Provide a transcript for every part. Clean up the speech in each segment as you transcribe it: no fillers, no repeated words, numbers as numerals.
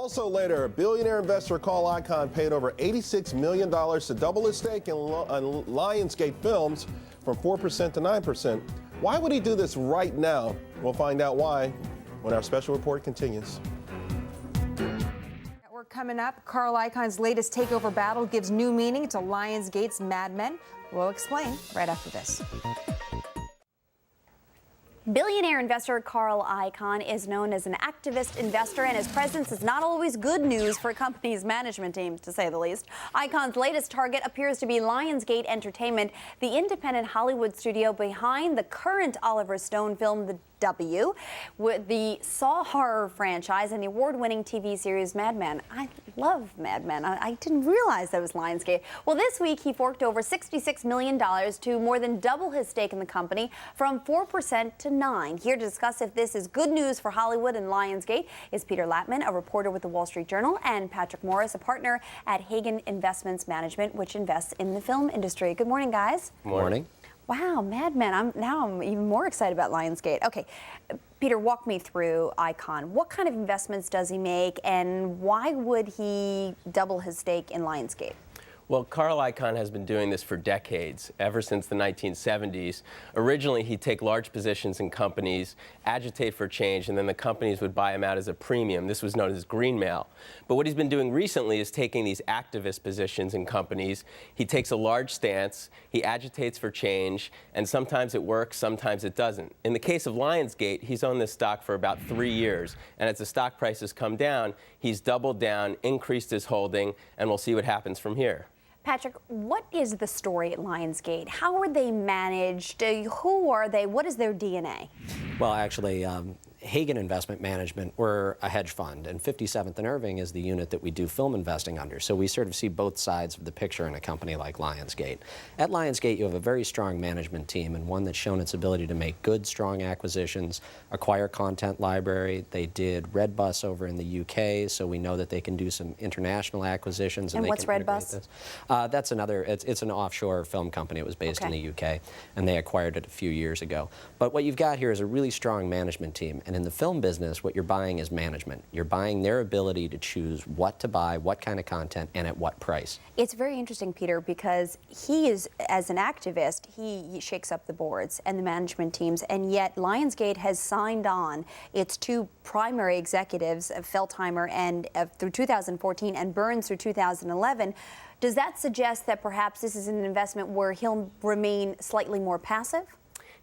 Also later, billionaire investor Carl Icahn paid over $86 million to double his stake in Lionsgate Films from 4% to 9%. Why would he do this right now? We'll find out why when our special report continues. We're coming up. Carl Icahn's latest takeover battle gives new meaning to Lionsgate's Mad Men. We'll explain right after this. Billionaire investor Carl Icahn is known as an activist investor, and his presence is not always good news for a company's management team, to say the least. Icahn's latest target appears to be Lionsgate Entertainment, the independent Hollywood studio behind the current Oliver Stone film, The W, with the Saw horror franchise and the award-winning TV series Mad Men. I love Mad Men. I didn't realize that was Lionsgate. Well, this week he forked over $66 million to more than double his stake in the company from 4% to 9%. Here to discuss if this is good news for Hollywood and Lionsgate is Peter Latman, a reporter with the Wall Street Journal, and Patrick Morris, a partner at Hagen Investments Management, which invests in the film industry. Good morning, guys. Good morning. Wow, Mad Men. I'm even more excited about Lionsgate. Okay, Peter, walk me through Icahn. What kind of investments does he make, and why would he double his stake in Lionsgate? Well, Carl Icahn has been doing this for decades, ever since the 1970s. Originally, he'd take large positions in companies, agitate for change, and then the companies would buy him out as a premium. This was known as greenmail. But what he's been doing recently is taking these activist positions in companies. He takes a large stance, he agitates for change, and sometimes it works, sometimes it doesn't. In the case of Lionsgate, he's owned this stock for about 3 years, and as the stock prices come down, he's doubled down, increased his holding, and we'll see what happens from here. Patrick, what is the story at Lionsgate? How are they managed? Who are they? What is their DNA? Well, actually, Hagen Investment Management, we're a hedge fund, and 57th and Irving is the unit that we do film investing under. So we sort of see both sides of the picture in a company like Lionsgate. At Lionsgate, you have a very strong management team, and one that's shown its ability to make good, strong acquisitions, acquire content library. They did Redbus over in the UK, so we know that they can do some international acquisitions. And they what's can Redbus? That's another, it's an offshore film company. It was based in the UK, and they acquired it a few years ago. But what you've got here is a really strong management team. And in the film business, what you're buying is management. You're buying their ability to choose what to buy, what kind of content, and at what price. It's very interesting, Peter, because he is, as an activist, he shakes up the boards and the management teams, and yet Lionsgate has signed on its two primary executives, Feldheimer and through 2014 and Burns through 2011. Does that suggest that perhaps this is an investment where he'll remain slightly more passive?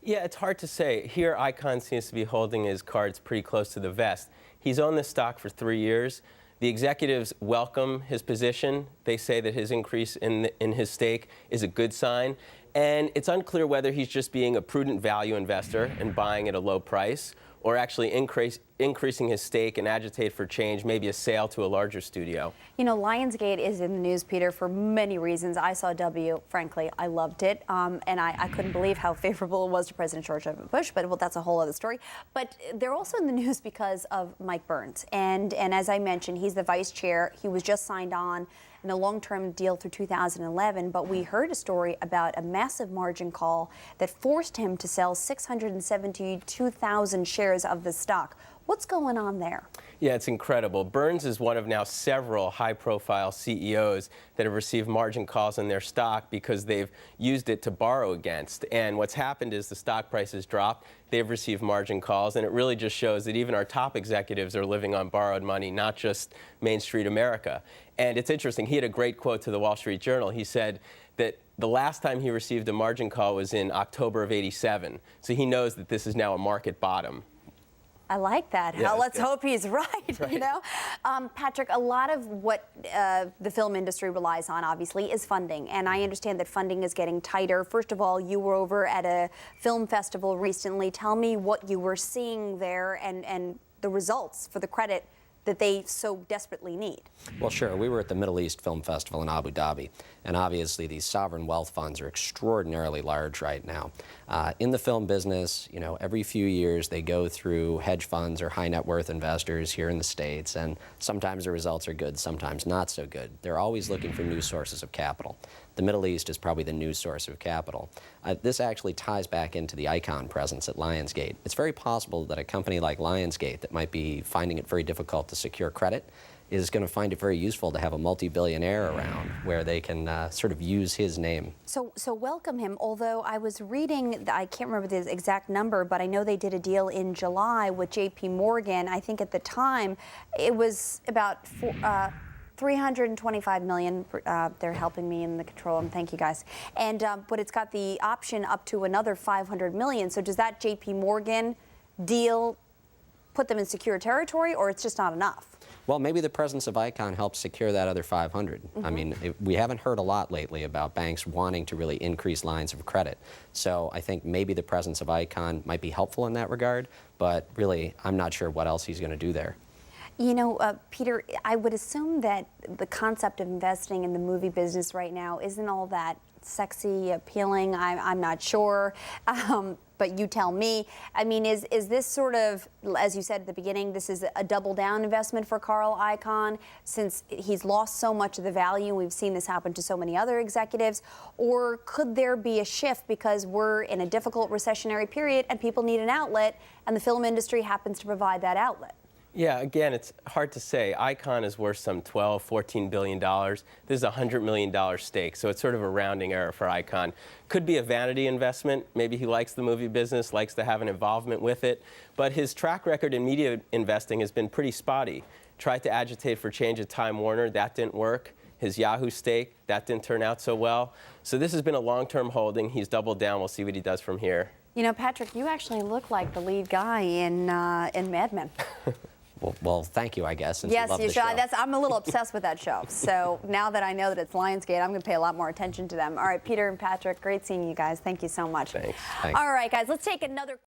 Yeah, it's hard to say. Here, Icahn seems to be holding his cards pretty close to the vest. He's owned this stock for 3 years. The executives welcome his position. They say that his increase in his stake is a good sign. And it's unclear whether he's just being a prudent value investor and buying at a low price, or actually increasing his stake and agitate for change, maybe a sale to a larger studio. You know, Lionsgate is in the news, Peter, for many reasons. I saw W, frankly, I loved it, and I couldn't believe how favorable it was to President George W. Bush, but well, that's a whole other story. But they're also in the news because of Mike Burns, and as I mentioned, he's the vice chair. He was just signed on in a long-term deal through 2011, but we heard a story about a massive margin call that forced him to sell 672,000 shares of the stock. What's going on there? Yeah, it's incredible. Burns is one of now several high-profile CEOs that have received margin calls on their stock because they've used it to borrow against. And what's happened is the stock price has dropped. They've received margin calls, and it really just shows that even our top executives are living on borrowed money, not just Main Street America. And it's interesting. He had a great quote to the Wall Street Journal. He said that the last time he received a margin call was in October of '87. So he knows that this is now a market bottom. I like that. Yeah, let's hope he's right, you know? Patrick, a lot of what the film industry relies on, obviously, is funding. And I understand that funding is getting tighter. First of all, you were over at a film festival recently. Tell me what you were seeing there and the results for the credit that they so desperately need. Well, sure. We were at the Middle East Film Festival in Abu Dhabi, and obviously these sovereign wealth funds are extraordinarily large right now. In the film business, you know, every few years they go through hedge funds or high net worth investors here in the States, and sometimes the results are good, sometimes not so good. They're always looking for new sources of capital. The Middle East is probably the new source of capital. This actually ties back into the Icahn presence at Lionsgate. It's very possible that a company like Lionsgate that might be finding it very difficult to secure credit is going to find it very useful to have a multi-billionaire around where they can sort of use his name. So welcome him, although I was reading, I can't remember the exact number, but I know they did a deal in July with J.P. Morgan. I think at the time it was about $325 million. They're helping me in the control room. Thank you, guys. And but it's got the option up to another $500 million. So does that J.P. Morgan deal put them in secure territory, or it's just not enough? Well, maybe the presence of Icahn helps secure that other 500. I mean, we haven't heard a lot lately about banks wanting to really increase lines of credit. So I think maybe the presence of Icahn might be helpful in that regard, but really, I'm not sure what else he's going to do there. You know, Peter, I would assume that the concept of investing in the movie business right now isn't all that sexy, appealing. I'm not sure, but you tell me. I mean, is this sort of, as you said at the beginning, this is a double down investment for Carl Icahn since he's lost so much of the value? We've seen this happen to so many other executives. Or could there be a shift because we're in a difficult recessionary period and people need an outlet, and the film industry happens to provide that outlet? Yeah, again, it's hard to say. Icahn is worth some $12, $14 billion. This is a $100 million stake, so it's sort of a rounding error for Icahn. Could be a vanity investment. Maybe he likes the movie business, likes to have an involvement with it. But his track record in media investing has been pretty spotty. Tried to agitate for change at Time Warner. That didn't work. His Yahoo stake, that didn't turn out so well. So this has been a long-term holding. He's doubled down. We'll see what he does from here. You know, Patrick, you actually look like the lead guy in Mad Men. Well, thank you, I guess. Since Yes, you love you the should. show. I'm a little obsessed with that show. So now that I know that it's Lionsgate, I'm going to pay a lot more attention to them. All right, Peter and Patrick, great seeing you guys. Thank you so much. Thanks. Thanks. All right, guys, let's take another